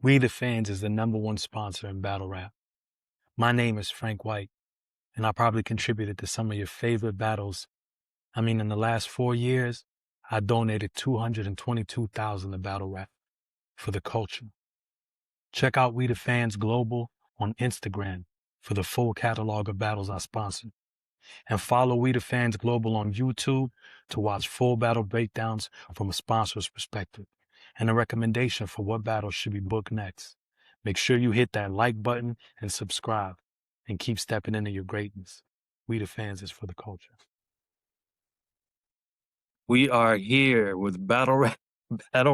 We the Fans is the #1 sponsor in battle rap. My name is Frank White, and I probably contributed to some of your favorite battles. I mean, in the last 4 years, I donated 222,000 to battle rap for the culture. Check out We the Fans Global on Instagram for the full catalog of battles I sponsored. And follow We the Fans Global on YouTube to watch full battle breakdowns from a sponsor's perspective and a recommendation for what battles should be booked next. Make sure you hit that like button and subscribe and keep stepping into your greatness. We the Fans is for the culture. We are here with battle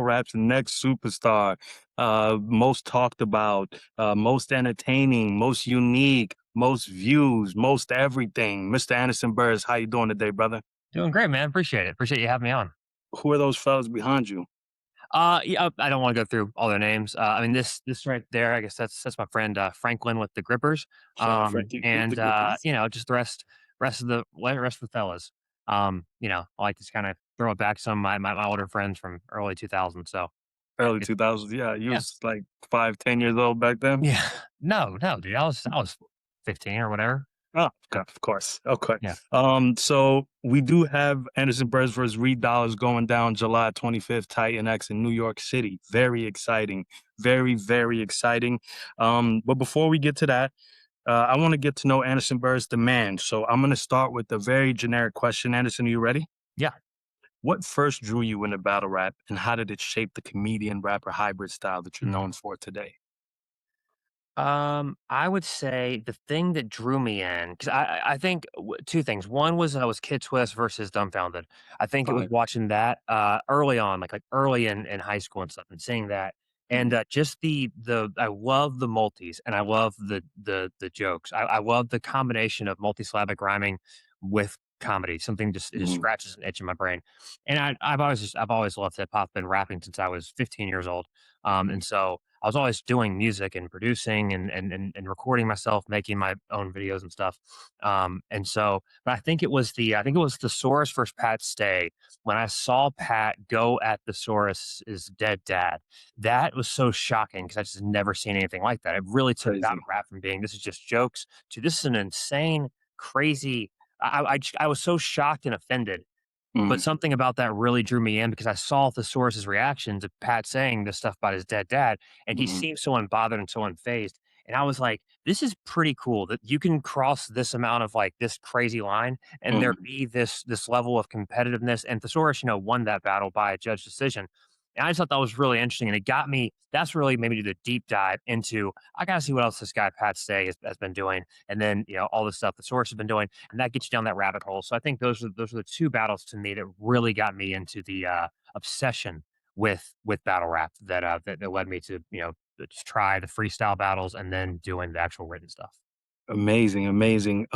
rap's next superstar, most talked about, most entertaining, most unique, most views, most everything. Mr. Anderson Burrus, how you doing today, brother? Doing great, man. Appreciate it. Appreciate you having me on. Who are those fellas behind you? Yeah, I don't want to go through all their names. I mean, this right there, I guess that's my friend Franklin with the Grippers. Shout out Frankie with the And Grippers. just the rest of the fellas. I like to kind of throw it back to some of my older friends from early 2000s. So Early it, 2000s. Yeah, you yeah, was like 5, 10 years old back then. yeah. No, dude. I was 15 or whatever. Oh, okay, of course. Okay. Yeah. So we do have Anderson Burrs versus Reed Dollaz going down July 25th, Titan X in New York City. Very exciting. Very, very exciting. But before we get to that, I want to get to know Anderson Burrs, the man. So I'm going to start with a very generic question. Anderson, are you ready? Yeah. What first drew you into battle rap, and how did it shape the comedian rapper hybrid style that you're known for today? I would say the thing that drew me in, because I think two things. One was I was Kid Twist versus Dumbfounded. I think it was Fire. watching that early on, like early in high school and stuff, and seeing that, and Mhm. just the I love the multis, and I love the jokes. I love the combination of multisyllabic rhyming with comedy. Something just it just Mhm. scratches an itch in my brain, and I've always loved hip hop. Been rapping since I was 15 years old, and so I was always doing music and producing and recording myself, making my own videos and stuff. But I think it was the Source versus Pat Stay when I saw Pat go at the Source's dead dad. That was so shocking because I just never seen anything like that. It really took that Crazy. rap from being this is just jokes to this is an insane, crazy. I was so shocked and offended, but Mhm. something about that really drew me in because I saw the source's reaction to Pat saying this stuff about his dead dad, and he Mhm. seemed so unbothered and so unfazed. And I was like, this is pretty cool that you can cross this amount of like this crazy line and there Mhm. be this level of competitiveness. And Thesaurus, won that battle by a judge decision. And I just thought that was really interesting. And it got me, that's really maybe the deep dive into I gotta see what else this guy Pat Stay has been doing. And then, all the stuff the source has been doing and that gets you down that rabbit hole. So I think those are the two battles to me that really got me into the obsession with battle rap that led me to just try the freestyle battles and then doing the actual written stuff. Amazing, amazing.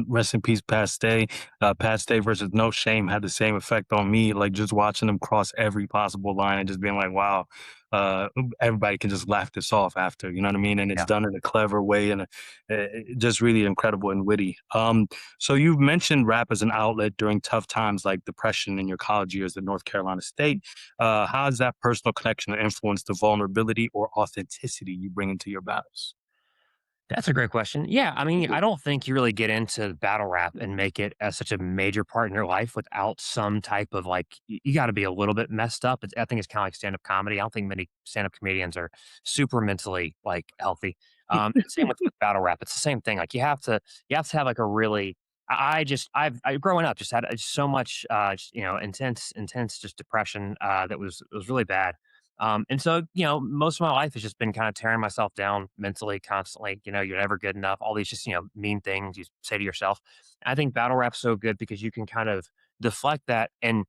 Rest in peace, Paste. Paste versus No Shame had the same effect on me. Like just watching them cross every possible line and just being like, wow, uh, everybody can just laugh this off after. You know what I mean? And it's Yeah. done in a clever way and just really incredible and witty. So you've mentioned rap as an outlet during tough times like depression in your college years at North Carolina State. How has that personal connection influenced the vulnerability or authenticity you bring into your battles? That's a great question. Yeah, I mean, I don't think you really get into battle rap and make it as such a major part in your life without some type of like, you got to be a little bit messed up. I think it's kind of like stand up comedy. I don't think many stand up comedians are super mentally like healthy. And same with battle rap. It's the same thing. Like you have to have like a really, I growing up just had so much, intense, just depression that was really bad. And so, most of my life has just been kind of tearing myself down mentally constantly. You're never good enough. All these just, mean things you say to yourself. I think battle rap's so good because you can kind of deflect that and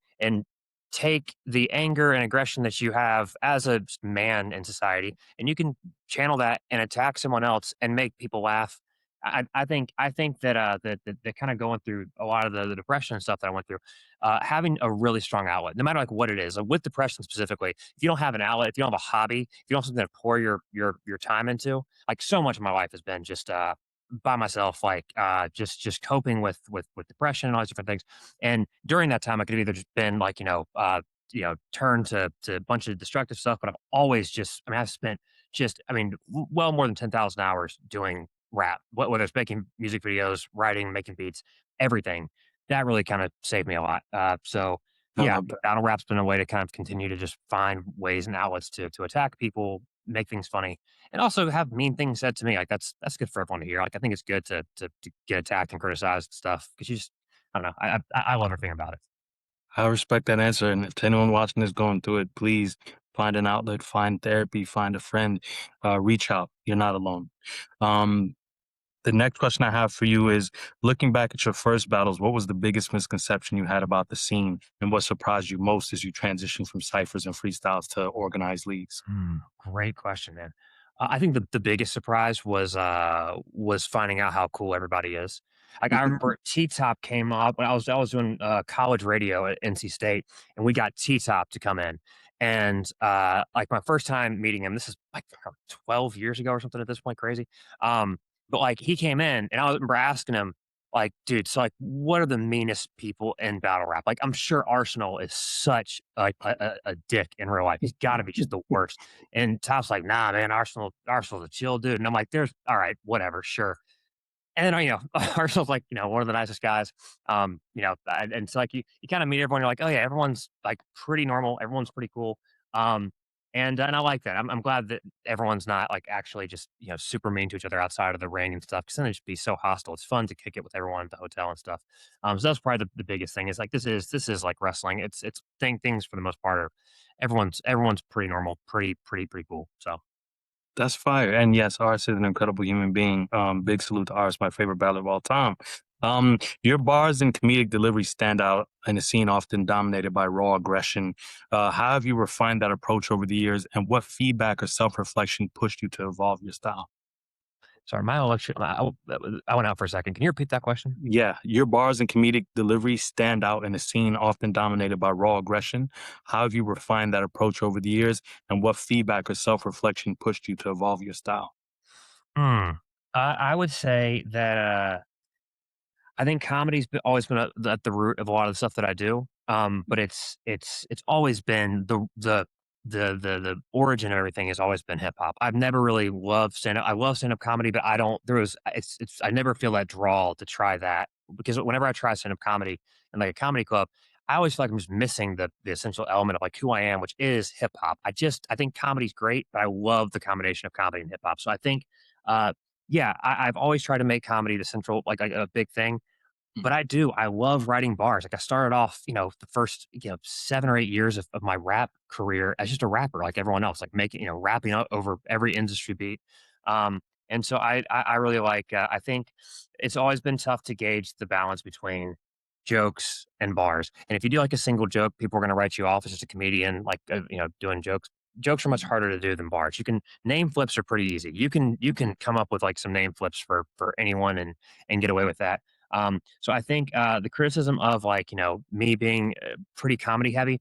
take the anger and aggression that you have as a man in society and you can channel that and attack someone else and make people laugh. I think that kind of going through a lot of the depression and stuff that I went through, having a really strong outlet, no matter like what it is, like with depression specifically, if you don't have an outlet, if you don't have a hobby, if you don't have something to pour your time into, like so much of my life has been just by myself, like just coping with depression and all these different things. And during that time, I could have either just been like turned to a bunch of destructive stuff, but I've always just, I mean, I've spent just, I mean, well more than 10,000 hours doing rap, whether it's making music videos, writing, making beats, everything. That really kind of saved me a lot. So I yeah, love that. battle rap's been a way to kind of continue to just find ways and outlets to attack people, make things funny, and also have mean things said to me. Like that's good for everyone to hear. Like I think it's good to get attacked and criticized and stuff because you just I don't know. I love everything about it. I respect that answer. And to anyone watching this going through it, please find an outlet, find therapy, find a friend, reach out. You're not alone. Um, the next question I have for you is looking back at your first battles, what was the biggest misconception you had about the scene and what surprised you most as you transitioned from ciphers and freestyles to organized leagues? Great question, man. I think the biggest surprise was finding out how cool everybody is. Like I remember T Top came up when I was doing college radio at NC State, and we got T Top to come in. And like my first time meeting him, this is like 12 years ago or something at this point, crazy. Um, but like he came in, and I remember asking him, like, dude, so like, what are the meanest people in battle rap? Like, I'm sure Arsenal is such like a dick in real life. He's got to be just the worst. And Top's like, nah, man, Arsenal's a chill dude. And I'm like, there's all right, whatever, sure. And then, Arsenal's like, one of the nicest guys. And it's like you kind of meet everyone. You're like, oh yeah, everyone's like pretty normal. Everyone's pretty cool. Um, and I like that. I'm glad that everyone's not like actually just super mean to each other outside of the ring and stuff. Because then it'd just be so hostile. It's fun to kick it with everyone at the hotel and stuff. So that's probably the biggest thing. Is like this is like wrestling. It's things for the most part are everyone's pretty normal, pretty cool. So. That's fire. And yes, Ars is an incredible human being. Big salute to Ars, my favorite battler of all time. Your bars and comedic delivery stand out in a scene often dominated by raw aggression. How have you refined that approach over the years, and what feedback or self-reflection pushed you to evolve your style? Sorry, my election. I went out for a second. Can you repeat that question? Yeah, your bars and comedic delivery stand out in a scene often dominated by raw aggression. How have you refined that approach over the years, and what feedback or self-reflection pushed you to evolve your style? Hmm. I would say that I think always been at the root of a lot of the stuff that I do. But it's always been the origin of everything has always been hip hop. I've never really loved stand up. I love stand up comedy, but I don't. There was it's I never feel that draw to try that because whenever I try stand up comedy in like a comedy club, I always feel like I'm just missing the essential element of like who I am, which is hip hop. I think comedy's great, but I love the combination of comedy and hip hop. So I think uh yeah, I've always tried to make comedy the central, like a big thing. But I love writing bars. Like I started off, the first, 7 or 8 years of my rap career as just a rapper, like everyone else, like making, rapping over every industry beat. And so I really like, I think it's always been tough to gauge the balance between jokes and bars. And if you do like a single joke, people are going to write you off as just a comedian, like, doing jokes. Jokes are much harder to do than bars. You can name flips are pretty easy. You can come up with like some name flips for anyone and get away with that. So I think the criticism of like me being pretty comedy heavy,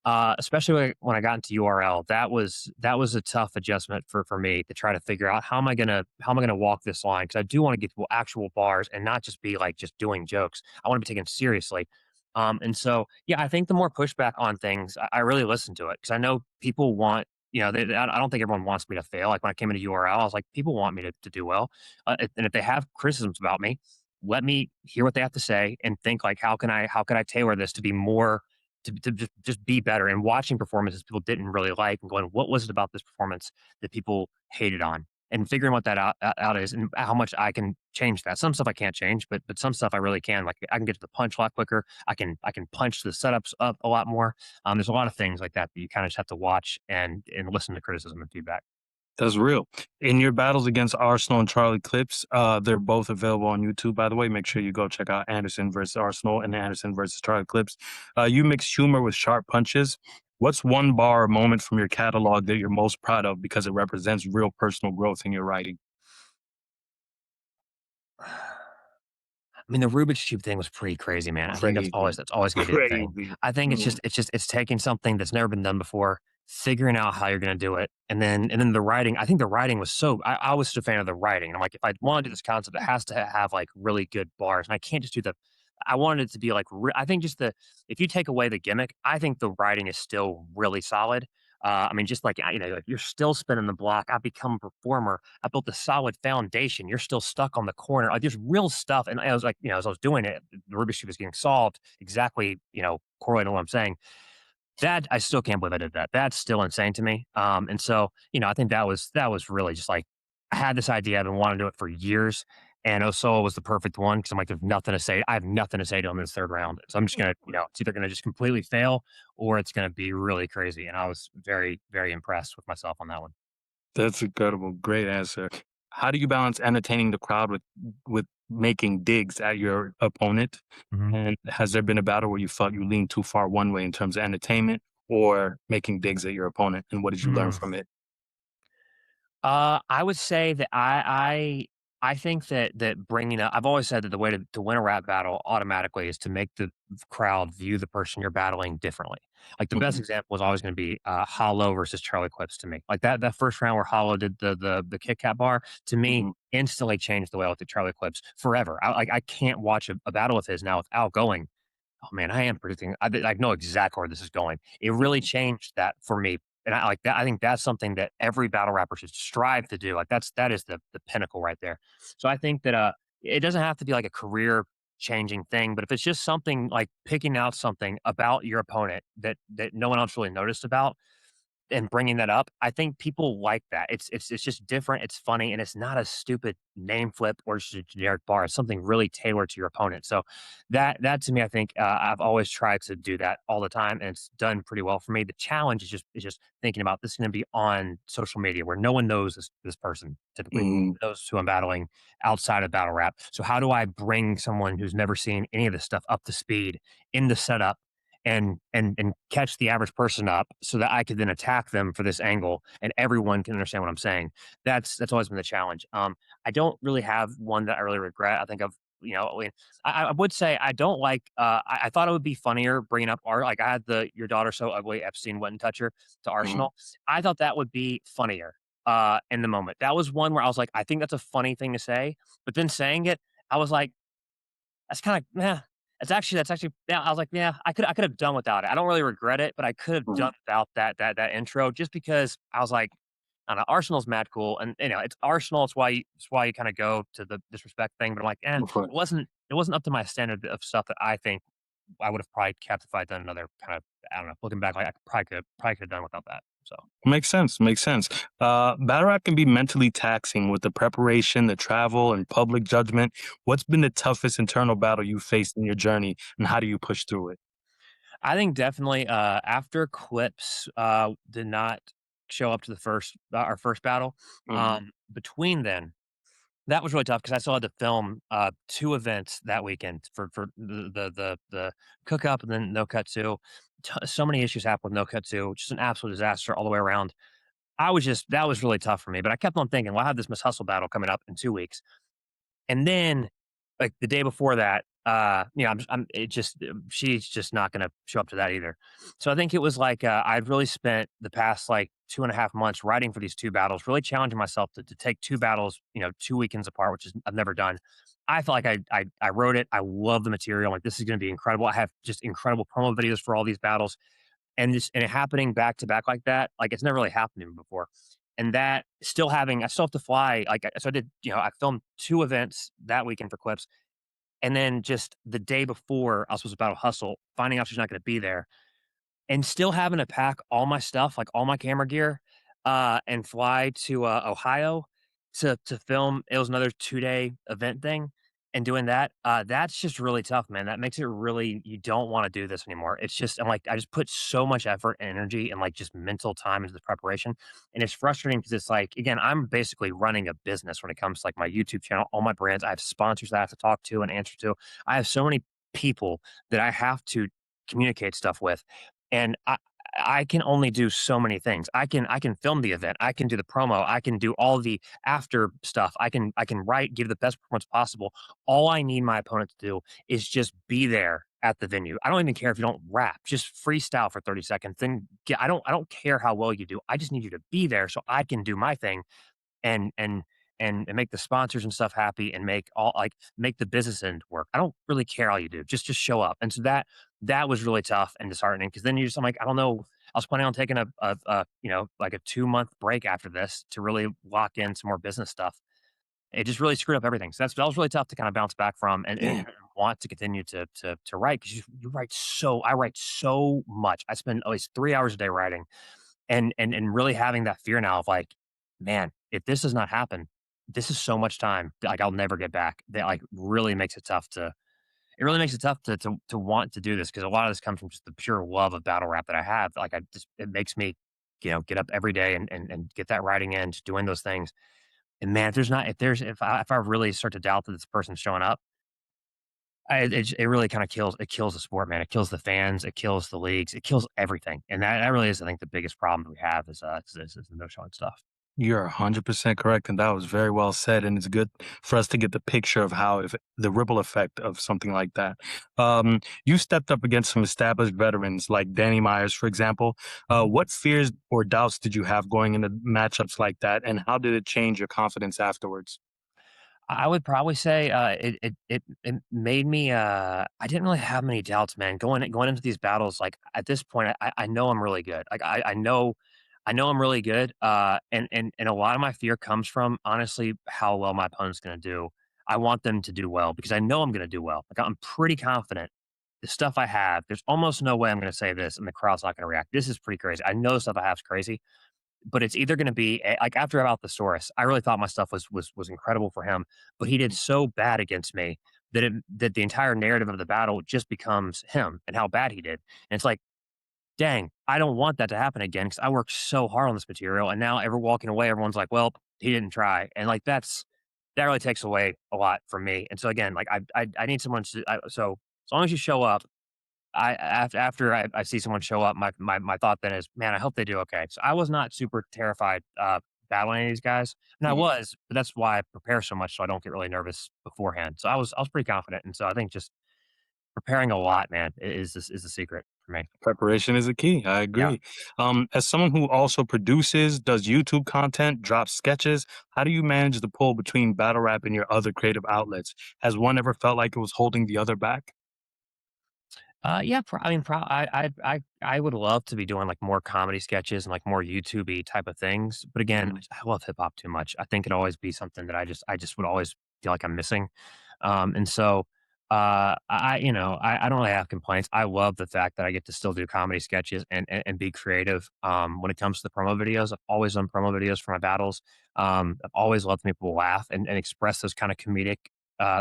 especially when I got into URL, that was a tough adjustment for me to try to figure out how am I gonna walk this line because I do want to get to actual bars and not just be like just doing jokes. I want to be taken seriously. And so yeah, I think the more pushback on things, I really listen to it because I know people want. I don't think everyone wants me to fail. Like when I came into URL, I was like, people want me to do well, and if they have criticisms about me, let me hear what they have to say and think like how can I tailor this to be more to just be better and watching performances people didn't really like and going what was it about this performance that people hated on and figuring what that out is and how much I can change that. Some stuff I can't change, but some stuff I really can. Like I can get to the punch a lot quicker. I can punch the setups up a lot more. There's a lot of things like that you kind of just have to watch and listen to criticism and feedback. That's real. In your battles against Arsenal and Charlie Clips, they're both available on YouTube, by the way. Make sure you go check out Anderson versus Arsenal and Anderson versus Charlie Clips. You mix humor with sharp punches. What's one bar or moment from your catalog that you're most proud of because it represents real personal growth in your writing? I mean, the Rubik's Cube thing was pretty crazy, man. I think that's always Crazy. that's always gonna be the thing. Crazy. I think it's taking something that's never been done before, figuring out how you're gonna do it, and then the writing. I think the writing was I was such a fan of the writing. I'm like, if I want to do this concept, it has to have like really good bars, and I can't just do the. I wanted it to be like I think just the if you take away the gimmick, I think the writing is still really solid. I mean, just like, like you're still spinning the block. I've become a performer. I built a solid foundation. You're still stuck on the corner. Like there's real stuff. And I was like, as I was doing it, the Rubik's Cube was getting solved exactly, correlating to what I'm saying. That I still can't believe I did that. That's still insane to me. And so, I think that was really just like I had this idea. I've been wanting to do it for years. And Osoa was the perfect one because I'm like, there's nothing to say. I have nothing to say to him in this third round. So I'm just gonna, it's either gonna just completely fail or it's gonna be really crazy. And I was very, very impressed with myself on that one. That's incredible. Great answer. How do you balance entertaining the crowd with making digs at your opponent? Mhm. And has there been a battle where you felt you leaned too far one way in terms of entertainment or making digs at your opponent? And what did you learn Mm. from it? I would say that I think that bringing up. I've always said that the way to win a rap battle automatically is to make the crowd view the person you're battling differently. Like the best Mhm, example is always going to be Hollow versus Charlie Clips to me. Like that first round where Hollow did the Kit Kat bar to me mhm, instantly changed the way I looked at Charlie Clips forever. I can't watch a battle with his now without going, oh man, I am predicting. I know exactly where this is going. It really mhm, changed that for me, and I like that. I think that's something that every battle rapper should strive to do. Like that is the pinnacle right there. So I think that it doesn't have to be like a career changing thing, but if it's just something like picking out something about your opponent that no one else really noticed about, and bringing that up, I think people like that. It's just different, it's funny, and it's not a stupid name flip or just a generic bar. It's something really tailored to your opponent. So that to me, I think I've always tried to do that all the time, and it's done pretty well for me. The challenge is just thinking about this is going to be on social media where no one knows this person typically. mhm, Those who I'm battling outside of battle rap. So how do I bring someone who's never seen any of this stuff up to speed in the setup and catch the average person up so that I could then attack them for this angle and everyone can understand what I'm saying. That's always been the challenge. I don't really have one that I really regret. I think I mean, I would say I don't like. I thought it would be funnier bringing up art. Like I had the "Your Daughter's So Ugly" Epstein wouldn't touch her to mhm, Arsenal. I thought that would be funnier in the moment. That was one where I was like, I think that's a funny thing to say, but then saying it, I was like, that's kinda yeah. That's actually yeah, I was like, "Yeah, I could have done without it." I don't really regret it, but I could have mhm. done without that intro just because I was like, I don't know, Arsenal's mad cool, and, it's Arsenal, it's why you kinda go to the disrespect thing, but I'm like, Of course. it wasn't up to my standard of stuff that I think I would have probably kept if I'd done another kind of I don't know, looking back, like, I probably could have done without that, so. Makes sense. Makes sense. Battle rap can be mentally taxing with the preparation, the travel, and public judgment. What's been the toughest internal battle you faced in your journey, and how do you push through it? I think definitely, after Clips, did not show up to our first battle, Mhm, between then, that was really tough because I still had to film, 2 events that weekend for the cook up and then no cut 2. So many issues happened with no cut 2, just an absolute disaster all the way around. That was really tough for me, but I kept on thinking, "Well, I have this Miss Hustle battle coming up in 2 weeks." And then, like, the day before that, I'm it just she's just not gonna show up to that either. So I think it was like, I've really spent the past, like, 2.5 months writing for these 2 battles, really challenging myself to take 2 battles, 2 weekends apart, which is I've never done. I felt like I wrote it. I love the material. Like, this is gonna be incredible. I have just incredible promo videos for all these battles. And it happening back to back like that, like, it's never really happened to me before. And that I still have to fly, like, so I did, I filmed 2 events that weekend for Clips, and then just the day before I was supposed to battle Hustle, finding out she's not gonna be there, and still having to pack all my stuff, like all my camera gear, and fly to, Ohio to film. It was another 2-day event thing, and doing that, that's just really tough, man. That makes it really you don't wanna do this anymore. It's just I'm like, I just put so much effort and energy and, like, just mental time into the preparation, and it's frustrating because it's like, again, I'm basically running a business when it comes to, like, my YouTube channel, all my brands. I have sponsors that I have to talk to and answer to. I have so many people that I have to communicate stuff with, and I can only do so many things. I can film the event, I can do the promo, I can do all the after stuff. I can write, give the best performance possible. All I need my opponent to do is just be there at the venue. I don't even care if you don't rap, just freestyle for 30 seconds. Then I don't care how well you do. I just need you to be there so I can do my thing and and and make the sponsors and stuff happy and make the business end work. I don't really care how you do. Just show up. And so that was really tough and disheartening because then I'm like, I don't know. I was planning on taking like a 2 month break after this to really lock in some more business stuff. It just really screwed up everything. So that was really tough to kind of bounce back from and Damn. want to continue to write because you write I write so much. I spend at least 3 hours a day writing and really having that fear now of like, man, if this does not happen, this is so much time that, like I'll never get back. That like really makes it tough to it really makes it tough to want to do this because a lot of this comes from just the pure love of battle rap that I have. Like I just it makes me, get up every day and get that writing in, just doing those things. And man, if I really start to doubt that this person's showing up, it really kind of kills the sport, man. It kills the fans, it kills the leagues, it kills everything. And that really is, I think, the biggest problem that we have is the no showing stuff. You're 100% correct, and that was very well said. And it's good for us to get the picture of how if the ripple effect of something like that. You stepped up against some established veterans like Danny Myers, for example. What fears or doubts did you have going into matchups like that, and how did it change your confidence afterwards? I would probably say, it made me, I didn't really have many doubts, man. Going into these battles, like, at this point, I know I'm really good. Like, I know I'm really good, and a lot of my fear comes from, honestly, how well my opponent's gonna do. I want them to do well because I know I'm gonna do well. Like, I'm pretty confident. The stuff I have, there's almost no way I'm gonna say this and the crowd's not gonna react. This is pretty crazy. I know the stuff I have is crazy, but it's either going to be like after about the Source, I really thought my stuff was incredible for him, but he did so bad against me that the entire narrative of the battle just becomes him and how bad he did. And it's like, dang, I don't want that to happen again because I worked so hard on this material, and now ever walking away, everyone's like, well, he didn't try, and like that really takes away a lot from me. And so again, like I need someone to so as long as you show up after I see someone show up, my thought then is, man, I hope they do okay. So I was not super terrified battling any of these guys, and I Mhm. was, but that's why I prepare so much so I don't get really nervous beforehand. So I was pretty confident, and so I think just preparing a lot, man, is the secret for me. Preparation is a key. I Yeah. agree. As someone who also produces, does YouTube content, drops sketches, how do you manage the pull between battle rap and your other creative outlets? Has one ever felt like it was holding the other back? Yeah, I mean, I would love to be doing like more comedy sketches and like more YouTubey type of things. But again, Mhm. I love hip hop too much. I think it'd always be something that I just would always feel like I'm missing. And so I don't really have complaints. I love the fact that I get to still do comedy sketches and be creative. When it comes to the promo videos, I've always done promo videos for my battles. I've always loved to make people laugh and express those kind of comedic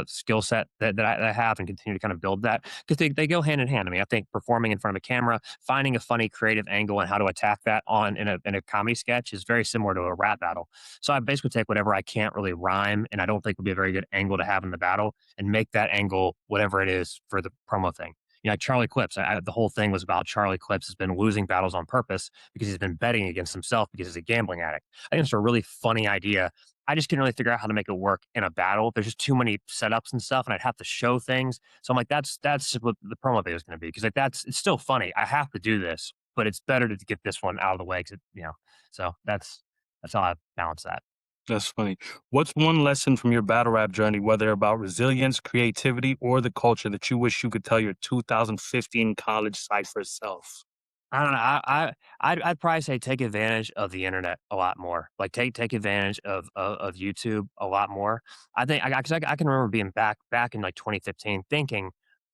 skill set that I have and continue to kind of build that because they go hand in hand. I mean, I think performing in front of a camera, finding a funny creative angle and how to attack that on in a comedy sketch is very similar to a rap battle. So I basically take whatever I can't really rhyme and I don't think would be a very good angle to have in the battle and make that angle whatever it is for the promo thing. Like Charlie Clips, the whole thing was about Charlie Clips has been losing battles on purpose because he's been betting against himself because he's a gambling addict. I think it's a really funny idea. I just couldn't really figure out how to make it work in a battle. There's just too many setups and stuff, and I'd have to show things. So I'm like, that's what the promo video is going to be because like it's still funny. I have to do this, but it's better to get this one out of the way because. So that's how I balance that. That's funny. What's one lesson from your battle rap journey, whether about resilience, creativity, or the culture, that you wish you could tell your 2015 college cypher self? I don't know. I'd probably say take advantage of the internet a lot more. Like take advantage of YouTube a lot more. I think I can remember being back in like 2015, thinking,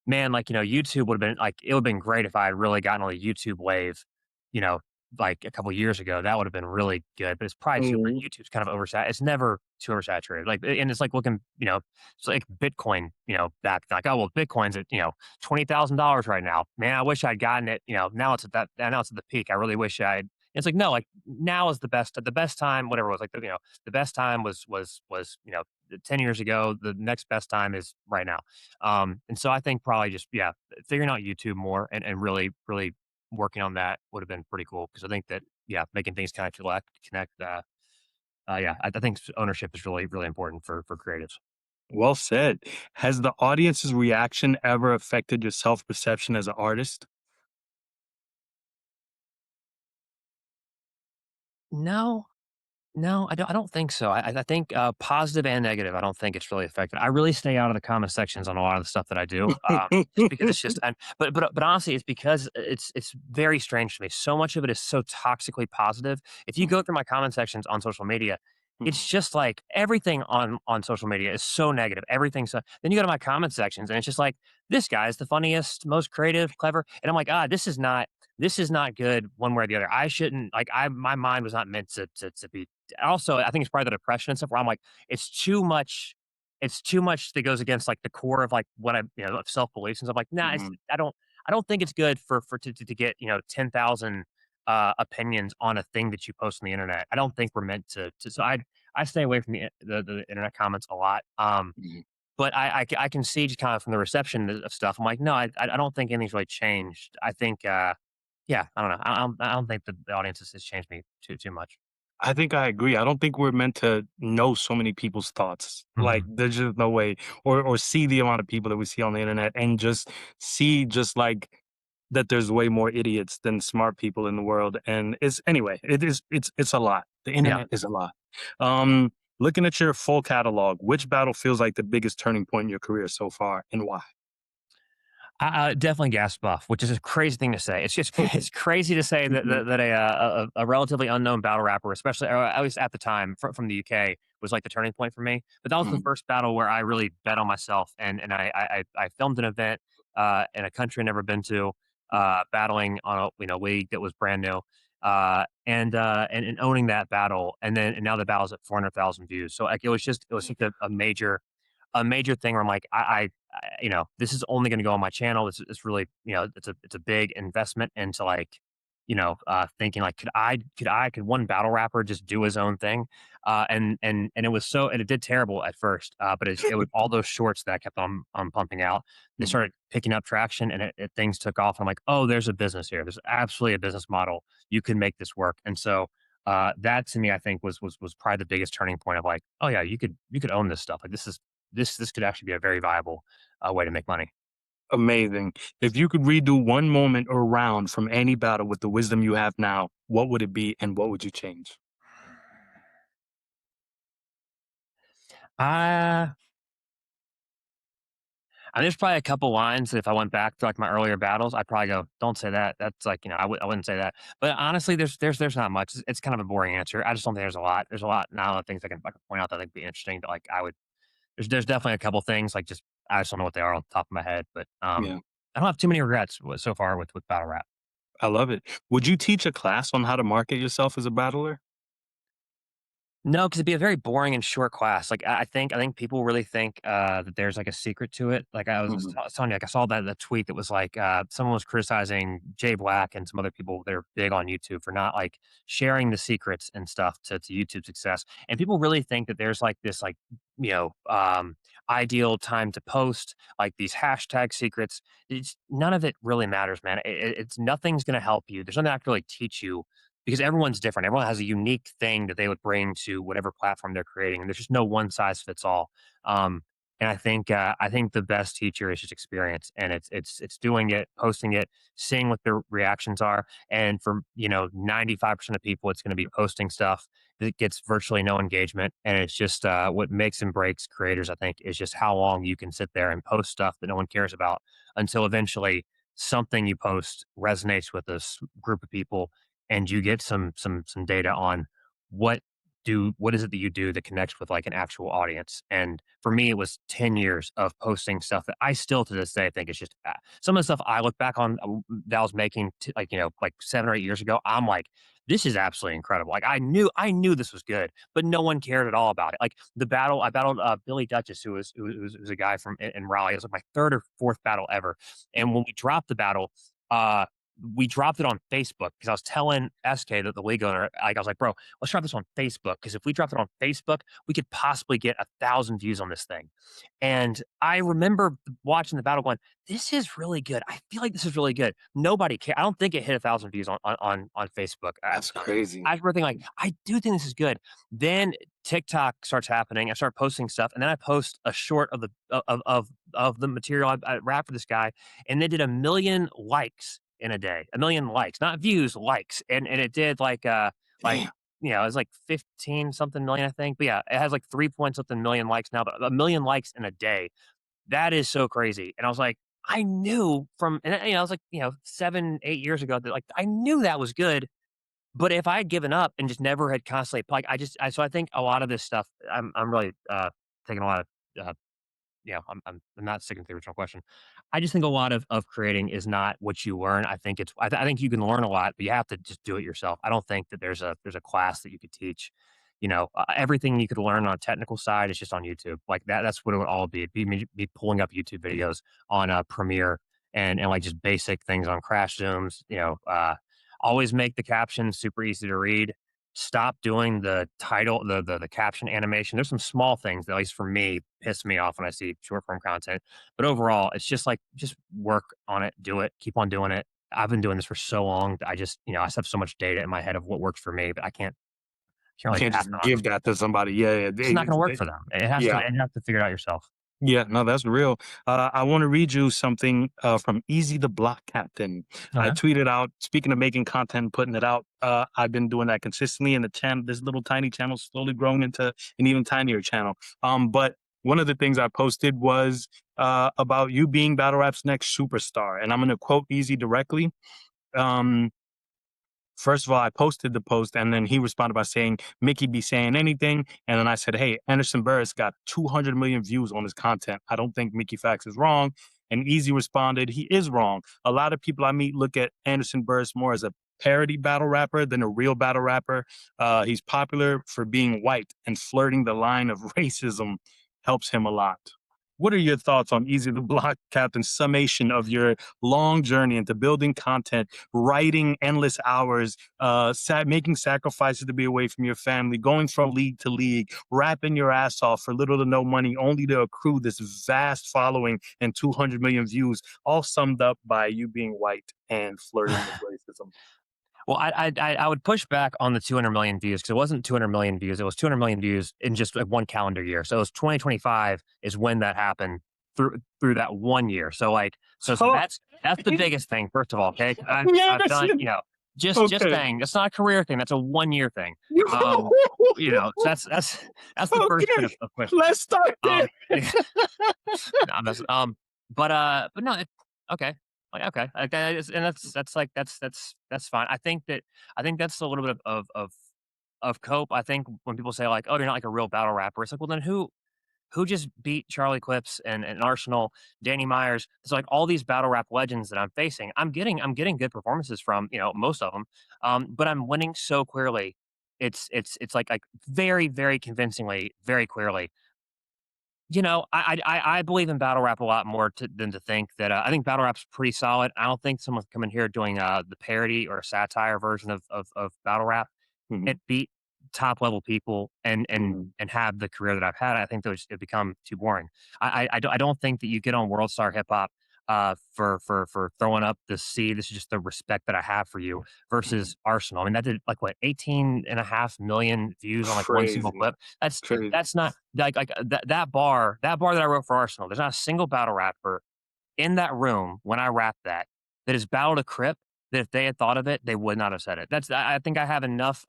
man, like YouTube would have been like it would have been great if I had really gotten on the YouTube wave, you know, like a couple years ago. That would have been really good. But it's probably too Mhm. YouTube's kind of oversat. It's never too oversaturated. Like and it's like looking, it's like Bitcoin, back like oh well, Bitcoin's at $20,000 right now. Man, I wish I'd gotten it. Now it's at the peak. I really wish I'd. It's like no, like now is the best time. Whatever it was like, the best time was 10 years ago. The next best time is right now. And so I think probably just figuring out YouTube more and really working on that would have been pretty cool because I think that making things kind of connect. Yeah, I think ownership is really important for creatives. Well said. Has the audience's reaction ever affected your self perception as an artist? No, No, I don't think so. I think, positive and negative, I don't think it's really affected. I really stay out of the comment sections on a lot of the stuff that I do, just because it's just and but honestly, it's because it's very strange to me. So much of it is so toxically positive. If you go through my comment sections on social media, it's Mhm, just like everything on social media is so negative. Everything's so then you go to my comment sections and it's just like, "This guy is the funniest, most creative, clever," and I'm like, "Ah, this is not good one way or the other. I shouldn't like I my mind was not meant to be also, I think it's probably the depression and stuff where I'm like, it's too much that goes against like the core of like what I, of self beliefs and stuff. Like, nah, mhm, I don't think it's good for to get 10,000 opinions on a thing that you post on the internet. I don't think we're meant to. So I stay away from the internet comments a lot. mhm. But I can see just kind of from the reception of stuff. I'm like, no, I don't think anything's really changed. I think, yeah, I don't know. I don't think the audience has changed me too much. I think I agree. I don't think we're meant to know so many people's thoughts. Like Mhm. there's just no way, or see the amount of people that we see on the internet, and just see just like that there's way more idiots than smart people in the world. And it's anyway, it's a lot. The Yeah. internet is a lot. Um, Looking at your full catalog, which battle feels like the biggest turning point in your career so far, and why? Definitely gas buff, which is a crazy thing to say. It's just it's crazy to say that a relatively unknown battle rapper, especially or at least at the time from the UK, was like the turning point for me. But that was the Mhm, first battle where I really bet on myself, and I filmed an event in a country I've never been to, battling on a league that was brand new, and owning that battle, and now the battle's at 400,000 views. So like it was such a major thing where I'm like, this is only going to go on my channel. It's really, it's a big investment into like, thinking like, could one battle rapper just do his own thing? And it was and it did terrible at first, but it was all those shorts that I kept on pumping out. They mhm. started picking up traction, and things took off. I'm like, oh, there's a business here. There's absolutely a business model. You can make this work. And so that to me, I think was probably the biggest turning point of like, oh yeah, you could own this stuff. Like this could actually be a very viable way to make money. Amazing. If you could redo one moment or round from any battle with the wisdom you have now, what would it be and what would you change? Uh, there's probably a couple lines that if I went back to like my earlier battles, I'd probably go, "Don't say that." That's like I wouldn't say that. But honestly, there's not much. It's kind of a boring answer. I just don't think there's a lot. There's a lot now of things I can point out that I think would be interesting. But like I would, there's definitely a couple things like just I just don't know what they are on the top of my head. But Yeah, I don't have too many regrets so far with battle rap. I love it. Would you teach a class on how to market yourself as a battler? No, because 'cause it'd be a very boring and short class. Like, I think people really think, that there's, like, a secret to it. Like, Mhm, I was telling you, like, I saw that tweet that was like, someone was criticizing Jay Black and some other people that are big on YouTube for not, like, sharing the secrets and stuff to YouTube success. And people really think that there's, like, this, like, you know, um, ideal time to post, like, these hashtag secrets. It's none of it really matters, man. It's nothing's gonna help you. There's nothing I can really teach you because everyone's different. Everyone has a unique thing that they would bring to whatever platform they're creating, and there's just no one size fits all. Um, and I think the best teacher is just experience, and it's doing it, posting it, seeing what their reactions are, and for 95% of people, it's going to be posting stuff that gets virtually no engagement, and it's just what makes and breaks creators. I think is just how long you can sit there and post stuff that no one cares about until eventually something you post resonates with this group of people and you get some data on what what is it that you do that connects with like an actual audience. And for me, it was 10 years of posting stuff that I still to this day think is just some of the stuff I look back on that I was making like like 7 or 8 years ago. I'm like, this is absolutely incredible. Like I knew this was good, but no one cared at all about it. Like the battle, I battled Billy Duchess, who was a guy from in Raleigh. It was like my third or fourth battle ever. And when we dropped the battle, uh, we dropped it on Facebook because I was telling SK that the league owner, like I was like, bro, let's drop this on Facebook because if we dropped it on Facebook, we could possibly get 1,000 views on this thing. And I remember watching the battle going, this is really good. I feel like this is really good. Nobody care. I don't think it hit 1,000 views on Facebook at the that's time. crazy. I remember thinking like, I do think this is good. Then TikTok starts happening. I start posting stuff, and then I post a short of the material I rap for this guy, and they did 1 million likes in a day, 1 million likes, not views, likes, and it did like Damn. it's like 15 something million, I think. But yeah, it has like 3 point something million likes now, but a million likes in a day. That is so crazy. And I was like, I knew from, and I was like, 7, 8 years ago that like I knew that was good. But if I had given up and just never had constantly like so I think a lot of this stuff, I'm really taking a lot of I'm not sticking to the original question. I just think a lot of creating is not what you learn. I think you can learn a lot, but you have to just do it yourself. I don't think that there's a class that you could teach. Everything you could learn on a technical side is just on YouTube. Like that. That's what it would all be. It'd be pulling up YouTube videos on Premiere and like just basic things on crash zooms. Always make the captions super easy to read. Stop doing the title, the caption animation. There's some small things that, at least for me, piss me off when I see short form content. But overall, it's just like just work on it, do it, keep on doing it. I've been doing this for so long that I just have so much data in my head of what works for me, but I can't really Can't pass just it on. give that to somebody. Yeah, yeah, It's not going to work for them. It has to, yeah. and you have to figure it out yourself. Yeah, no, that's real. I want to read you something from Easy the Block Captain. I Okay. tweeted out, speaking of making content, putting it out, I've been doing that consistently, and the channel, this little tiny channel, slowly growing into an even tinier channel. But one of the things I posted was about you being battle rap's next superstar, and I'm going to quote Easy directly. Um, First of all, I posted the post and then he responded by saying, Mickey be saying anything. And then I said, hey, Anderson Burrus got 200 million views on his content. I don't think Mickey Fax is wrong. And Easy responded, he is wrong. A lot of people I meet look at Anderson Burrus more as a parody battle rapper than a real battle rapper. He's popular for being white, and flirting the line of racism helps him a lot. What are your thoughts on Easy the Block Captain's summation of your long journey into building content, writing endless hours, making sacrifices to be away from your family, going from league to league, rapping your ass off for little to no money, only to accrue this vast following and 200 million views, all summed up by you being white and flirting with racism? Well, I would push back on the 200 million views because it wasn't 200 million views. It was 200 million views in just like one calendar year. So it was 2025 is when that happened through that one year. So Oh, that's the biggest thing. First of all, okay, yeah, I've that's done it. just Okay. saying that's not a career thing. That's a 1 year thing. Um, so that's the first bit Okay, of pushback. let's start there. No, I'm messing. But no, okay, like okay, like that is, and that's like that's fine. I think that's a little bit of cope. I think when people say like, oh, you're not like a real battle rapper, it's like, well, then who just beat Charlie Clips and Arsenal, Danny Myers? It's like all these battle rap legends that I'm facing. I'm getting good performances from most of them, but I'm winning so clearly. It's like very very convincingly, very clearly. I believe in battle rap a lot more than to think that I think battle rap's pretty solid. I don't think someone coming here doing the parody or satire version of battle rap Mhm, it beat top level people and and mhm. and have the career that I've had. I think those it become too boring. I don't think that you get on World Star Hip Hop for throwing up the C. This is just the respect that I have for you versus Arsenal. I mean, that did like what 18.5 million views on like one single Crazy, clip. That's crazy. that's not that bar that I wrote for Arsenal. There's not a single battle rapper in that room when I rap that is battled a Crip that if they had thought of it, they would not have said it. I think I have enough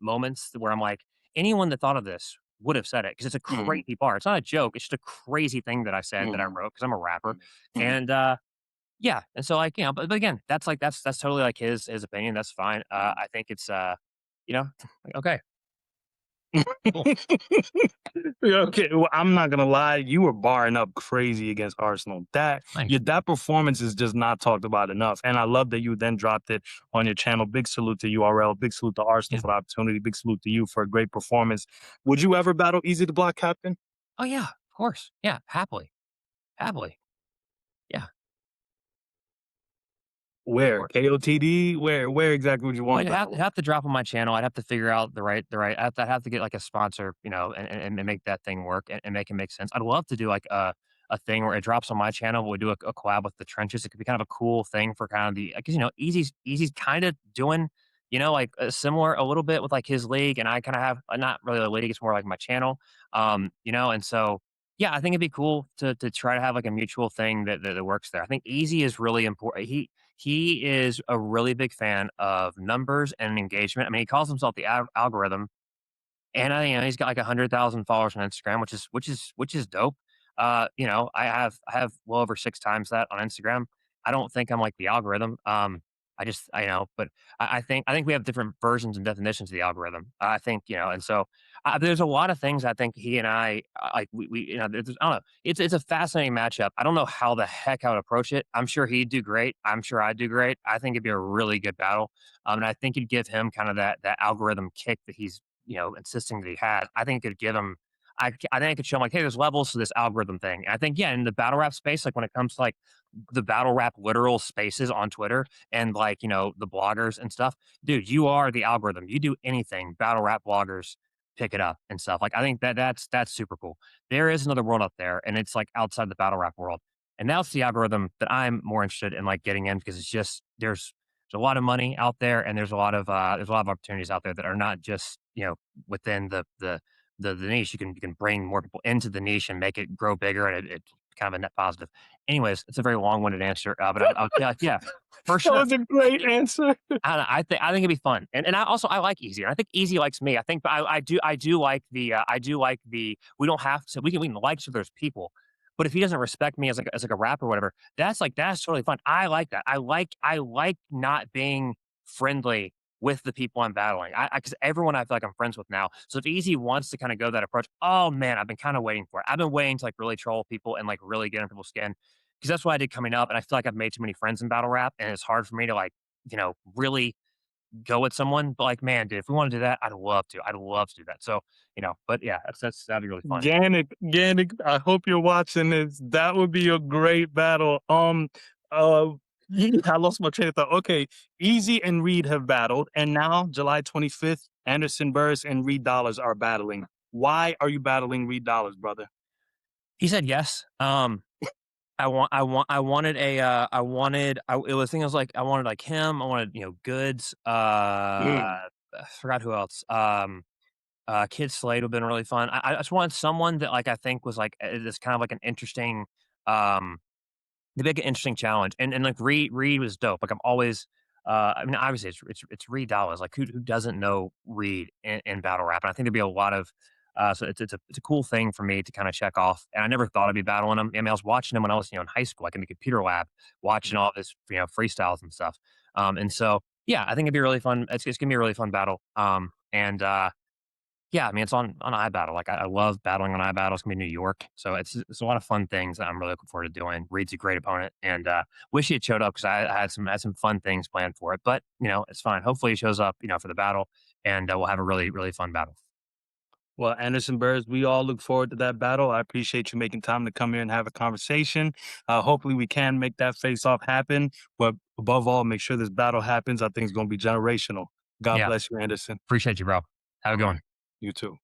moments where I'm like, anyone that thought of this would have said it because it's a Mhm, crazy bar. It's not a joke. It's just a crazy thing that I said that I mhm, wrote because I'm a rapper. mhm. And yeah. And so like, but again, that's totally like his opinion. That's fine. I think it's like, okay, cool. Yeah, okay, well, I'm not gonna lie, you were barring up crazy against Arsenal. Thanks. That performance is just not talked about enough, and I love that you then dropped it on your channel. Big salute to URL, big salute to Arsenal Yeah. for the opportunity, big salute to you for a great performance. Would you ever battle Easy the Block Captain? Oh yeah, of course. Yeah. Happily. Happily. Yeah. Of Where? course. KOTD? Where exactly would you Well, want I'd to battle? have to drop on my channel. I'd have to figure out I'd have to get like a sponsor, and make that thing work and make it make sense. I'd love to do like a thing where it drops on my channel. We do a collab with the trenches. It could be kind of a cool thing for kind of the because Easy's kind of doing like similar a little bit with like his league, and I kind of have not really a league. It's more like my channel, and so yeah, I think it'd be cool to try to have like a mutual thing that works there. I think Easy is really important. he is a really big fan of numbers and engagement. I mean, he calls himself the algorithm, and he's got like 100,000 followers on Instagram, which is dope. I have well over 6 times that on Instagram. I don't think I'm like the algorithm. But I think we have different versions and definitions of the algorithm. I think and so there's a lot of things I think he and I like. I don't know. It's a fascinating matchup. I don't know how the heck I would approach it. I'm sure he'd do great. I'm sure I'd do great. I think it'd be a really good battle. And I think it'd give him kind of that algorithm kick that he's insisting that he has. I think it could give him. I think I could show him like, hey, there's levels to this algorithm thing. And I think, yeah, in the battle rap space, like when it comes to like the battle rap literal spaces on Twitter and like the bloggers and stuff, dude, you are the algorithm. You do anything, battle rap bloggers pick it up and stuff. Like I think that's super cool. There is another world out there, and it's like outside the battle rap world. And now it's the algorithm that I'm more interested in like getting in because it's just there's a lot of money out there, and there's a lot of opportunities out there that are not just within the niche. You can bring more people into the niche and make it grow bigger, and it's kind of a net positive. Anyways, it's a very long-winded answer, but yeah, for That sure. was a great answer. I think it'd be fun, and I like Easy, and I think Easy likes me. I think, but I do like the we don't have to we can like each other's people, but if he doesn't respect me as like a rapper or whatever, that's totally fine. I like that. I like not being friendly with the people I'm battling. Because everyone I feel like I'm friends with now. So if Easy wants to kind of go that approach, oh man, I've been kind of waiting for it. I've been waiting to like really troll people and like really get in people's skin because that's what I did coming up, and I feel like I've made too many friends in battle rap, and it's hard for me to like really go with someone. But like, man, dude, if we want to do that, I'd love to. I'd love to do that. So, but yeah, that'd be really fun. Gannick, I hope you're watching this. That would be a great battle. Uh, I lost my train of thought. Okay, Easy and Reed have battled, and now July 25th, Anderson Burrus and Reed Dollaz are battling. Why are you battling Reed Dollaz, brother? He said yes. It was thing I was like, I wanted like him. I wanted, Goods. Mm. I forgot who else. Kid Slade would have been really fun. I just wanted someone that like I think was like this kind of like an interesting, um, the big interesting challenge. And like Reed was dope. Like I'm always I mean, obviously it's Reed Dollaz. Like who doesn't know Reed in battle rap? And I think there'd be a lot of so it's a cool thing for me to kind of check off. And I never thought I'd be battling him. I mean, I was watching him when I was, in high school, like in the computer lab, watching all this, freestyles and stuff. And so yeah, I think it'd be really fun. It's gonna be a really fun battle. And yeah, I mean, it's on iBattle. Like, I love battling on iBattle. It's gonna be New York, so it's a lot of fun things that I'm really looking forward to doing. Reed's a great opponent, and wish he had showed up because I had some fun things planned for it. But it's fine. Hopefully, he shows up, for the battle, and we'll have a really really fun battle. Well, Anderson Burrus, we all look forward to that battle. I appreciate you making time to come here and have a conversation. Hopefully, we can make that face off happen. But above all, make sure this battle happens. I think it's going to be generational. God Yeah, bless you, Anderson. appreciate you, bro. Have a All good right. one. You too.